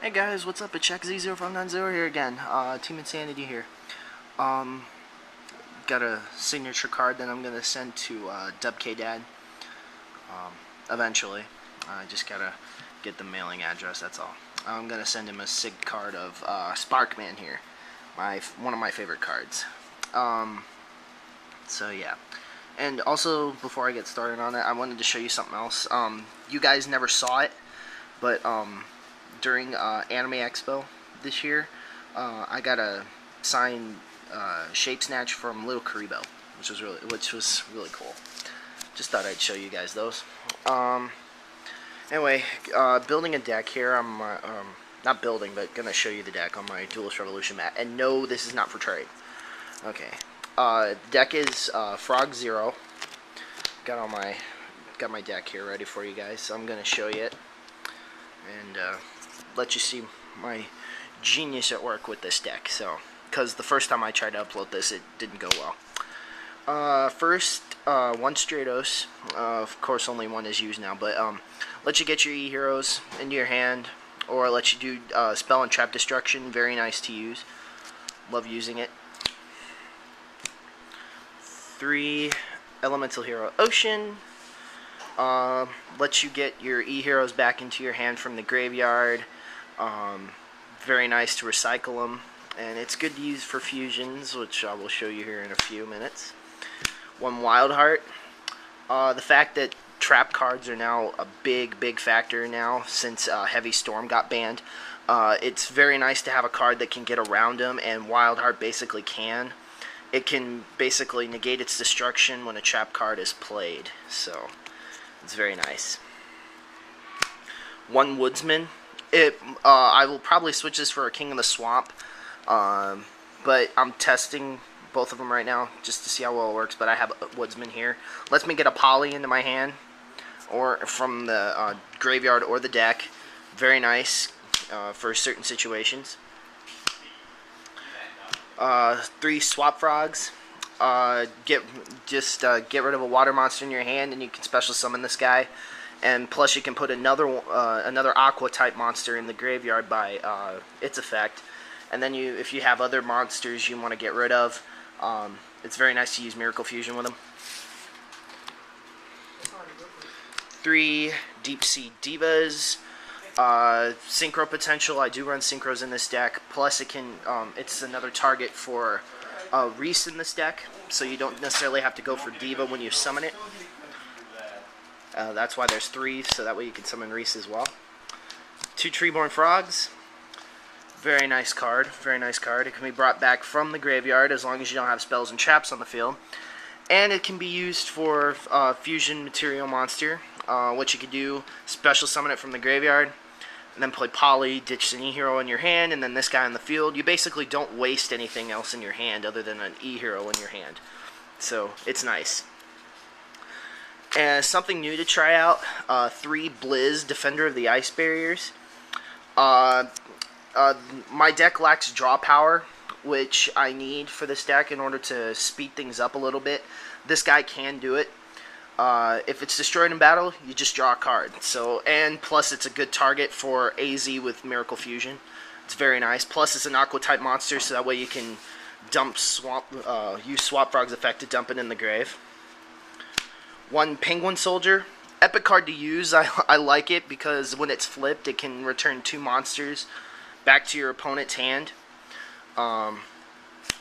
Hey guys, what's up? It's CheckZ0590 here again. Team Insanity here. Got a signature card that I'm gonna send to Dubk Dad. Eventually, I just gotta get the mailing address. That's all. I'm gonna send him a sig card of Sparkman here, one of my favorite cards. So yeah. And also, before I get started on it, I wanted to show you something else. You guys never saw it, but during Anime Expo this year, I got a signed Shape Snatch from Little Karibo, which was really cool. Just thought I'd show you guys those. Anyway, building a deck here. I'm not building, but gonna show you the deck on my Duelist Revolution mat. And no, this is not for trade. Okay. Deck is Frog Zero. Got my deck here ready for you guys. So I'm gonna show you it and let you see my genius at work with this deck. So, because the first time I tried to upload this, it didn't go well. First, one Stratos. Of course, only one is used now, but let you get your E-Heroes into your hand, or let you do Spell and Trap Destruction. Very nice to use. Love using it. 3 Elemental Hero Ocean. Lets you get your E-Heroes back into your hand from the graveyard. Very nice to recycle them. And it's good to use for fusions, which I will show you here in a few minutes. 1 Wild Heart. The fact that trap cards are now a big factor now since Heavy Storm got banned. It's very nice to have a card that can get around them, and Wild Heart basically can. It can basically negate its destruction when a trap card is played. So, it's very nice. 1 Woodsman. I will probably switch this for a King of the Swamp, but I'm testing both of them right now just to see how well it works. But I have a Woodsman here. Lets me get a Poly into my hand, or from the graveyard or the deck. Very nice for certain situations. 3 Swap Frogs. Get rid of a water monster in your hand, and you can special summon this guy. And plus, you can put another Aqua type monster in the graveyard by its effect. And then if you have other monsters you want to get rid of, it's very nice to use Miracle Fusion with them. 3 Deep Sea Divas. Synchro potential. I do run synchros in this deck. Plus, it's another target for Reese in this deck, so you don't necessarily have to go for Diva when you summon it. That's why there's 3, so that way you can summon Reese as well. 2 Treeborn Frogs. Very nice card. Very nice card. It can be brought back from the graveyard as long as you don't have spells and traps on the field. And it can be used for Fusion Material Monster. What you could do, special summon it from the graveyard, and then play Poly, ditch an E-Hero in your hand, and then this guy on the field. You basically don't waste anything else in your hand other than an E-Hero in your hand. So, it's nice. And something new to try out, 3 Blizz, Defender of the Ice Barriers. My deck lacks draw power, which I need for this deck in order to speed things up a little bit. This guy can do it. If it's destroyed in battle, you just draw a card. So, and plus it's a good target for AZ with Miracle Fusion. It's very nice. Plus it's an Aqua type monster, so that way you can use Swap Frog's effect to dump it in the grave. 1 Penguin Soldier. Epic card to use. I like it because when it's flipped, it can return 2 monsters back to your opponent's hand. And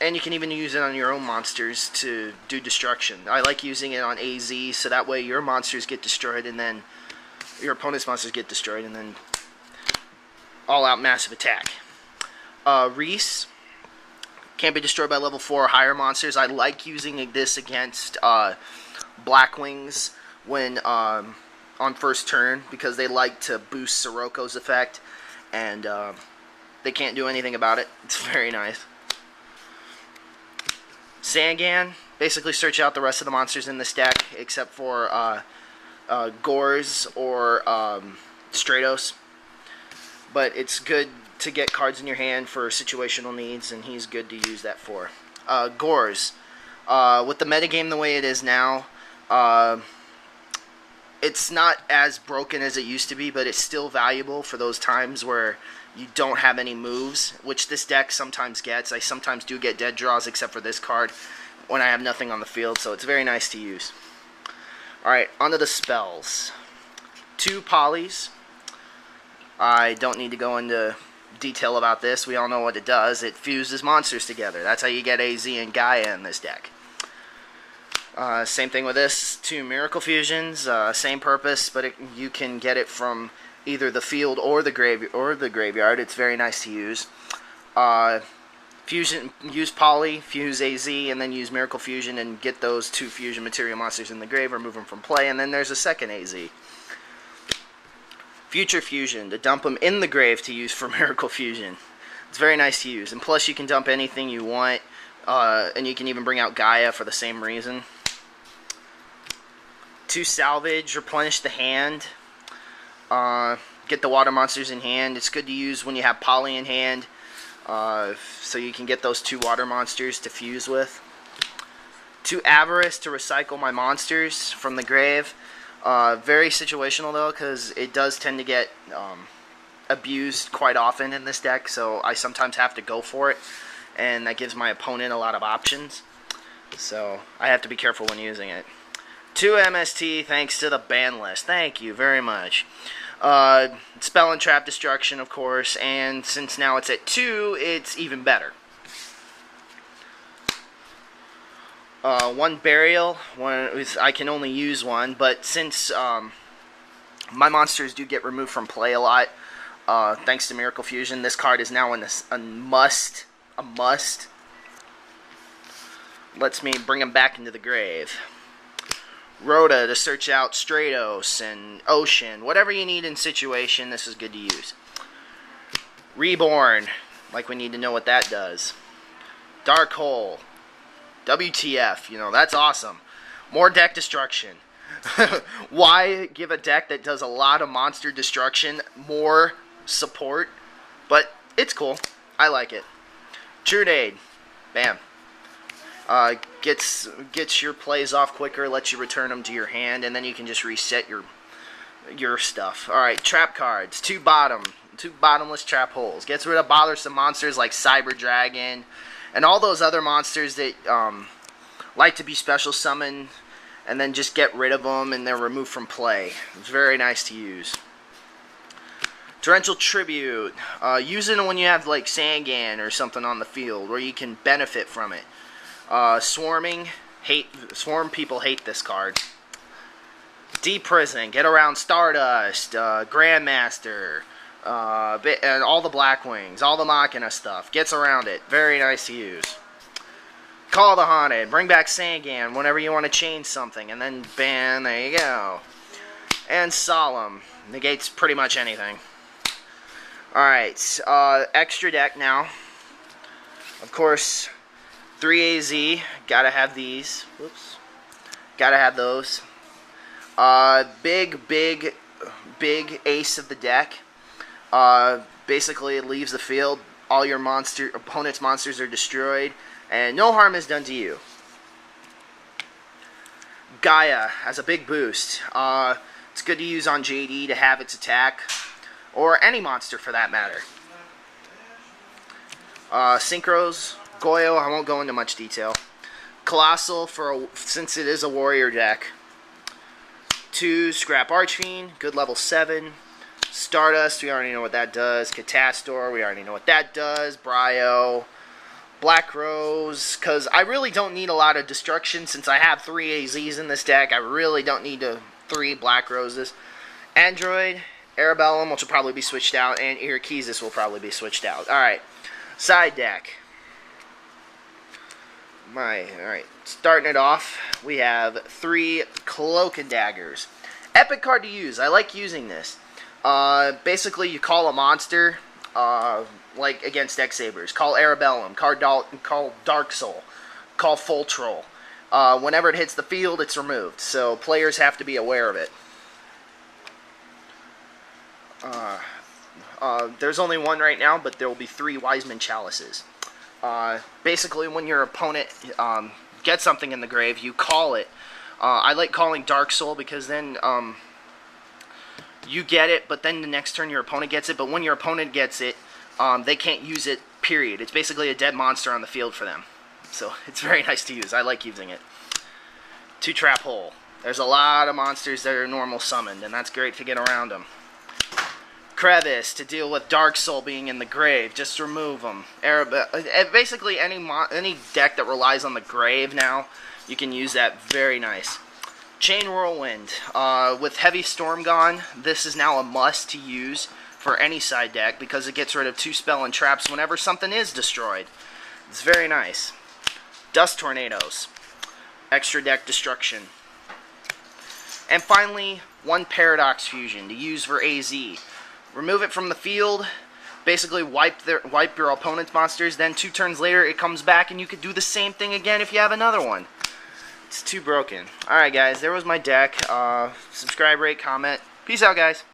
you can even use it on your own monsters to do destruction. I like using it on AZ, so that way your monsters get destroyed, and then your opponent's monsters get destroyed, and then all-out massive attack. Reese. Can't be destroyed by level 4 or higher monsters. I like using this against Blackwings when on first turn, because they like to boost Siroko's effect, and they can't do anything about it. It's very nice. Sangan. Basically search out the rest of the monsters in this deck, except for Gores or Stratos. But it's good to get cards in your hand for situational needs, and he's good to use that for. Gores. With the metagame the way it is now, It's not as broken as it used to be, but it's still valuable for those times where you don't have any moves, which this deck sometimes gets. I sometimes do get dead draws, except for this card, when I have nothing on the field, so it's very nice to use. Alright, onto the spells. 2 polys. I don't need to go into detail about this. We all know what it does. It fuses monsters together. That's how you get AZ and Gaia in this deck. Same thing with this. 2 Miracle Fusions. Same purpose, but you can get it from either the field or the graveyard. It's very nice to use. Use Poly, fuse AZ, and then use Miracle Fusion and get those 2 fusion material monsters in the grave, remove them from play, and then there's a second AZ. Future Fusion, to dump them in the grave to use for Miracle Fusion. It's very nice to use, and plus you can dump anything you want, and you can even bring out Gaia for the same reason. 2 Salvage, replenish the hand. Get the water monsters in hand. It's good to use when you have Poly in hand, so you can get those 2 water monsters to fuse with. 2 Avarice, to recycle my monsters from the grave. Very situational though, because it does tend to get abused quite often in this deck, so I sometimes have to go for it, and that gives my opponent a lot of options, so I have to be careful when using it. 2 MST, thanks to the ban list. Thank you very much. Spell and Trap Destruction, of course, and since now it's at 2, it's even better. 1 Burial. I can only use 1, but since my monsters do get removed from play a lot, thanks to Miracle Fusion, this card is now a must. Lets me bring them back into the grave. Rhoda, to search out Stratos and Ocean. Whatever you need in situation, this is good to use. Reborn, like we need to know what that does. Dark Hole. WTF, you know, that's awesome. More deck destruction. Why give a deck that does a lot of monster destruction more support? But it's cool. I like it. Trunade. Bam. Gets your plays off quicker, lets you return them to your hand, and then you can just reset your stuff. Alright, trap cards. 2 bottomless trap holes. Gets rid of bothersome monsters like Cyber Dragon and all those other monsters that like to be special summoned, and then just get rid of them and they're removed from play. It's very nice to use. Torrential Tribute. Use it when you have like Sangan or something on the field where you can benefit from it. Swarm people hate this card. Deep Prison. Get around Stardust, Grandmaster, and all the Blackwings, all the Machina stuff. Gets around it. Very nice to use. Call the Haunted. Bring back Sangan whenever you want to change something. And then, bam, there you go. And Solemn. Negates pretty much anything. Alright, extra deck now. Of course, 3 AZ. Gotta have these. Whoops. Gotta have those. Big ace of the deck. Basically, it leaves the field. All your opponent's monsters are destroyed, and no harm is done to you. Gaia has a big boost. It's good to use on JD to have its attack, or any monster for that matter. Synchros, Goyo, I won't go into much detail. Colossal, since it is a warrior deck. 2 Scrap Archfiend, good level 7. Stardust, we already know what that does. Catastor, we already know what that does. Bryo. Black Rose, because I really don't need a lot of destruction since I have 3 AZs in this deck. I really don't need 3 Black Roses. Android, Arabellum, which will probably be switched out, and Irakesis will probably be switched out. Alright, side deck. Alright, starting it off, we have 3 Cloak and Daggers. Epic card to use. I like using this. Basically, you call a monster, like against X-Sabers. Call Arabellum, call Dark Soul, call Full Troll. Whenever it hits the field, it's removed. So players have to be aware of it. There's only 1 right now, but there will be 3 Wiseman Chalices. Basically, when your opponent gets something in the grave, you call it. I like calling Dark Soul because then you get it, but then the next turn your opponent gets it. But when your opponent gets it, they can't use it, period. It's basically a dead monster on the field for them. So it's very nice to use. I like using it. 2 Trap Hole. There's a lot of monsters that are normal summoned, and that's great to get around them. Crevice, to deal with Dark Soul being in the grave. Just remove them. Basically, any deck that relies on the grave now, you can use that. Very nice. Chain Whirlwind. With Heavy Storm gone, this is now a must to use for any side deck because it gets rid of 2 spell and traps whenever something is destroyed. It's very nice. Dust Tornadoes. Extra deck destruction. And finally, 1 Paradox Fusion to use for AZ. Remove it from the field, basically wipe your opponent's monsters, then 2 turns later it comes back and you could do the same thing again if you have another one. It's too broken. Alright guys, there was my deck. Subscribe, rate, comment. Peace out guys.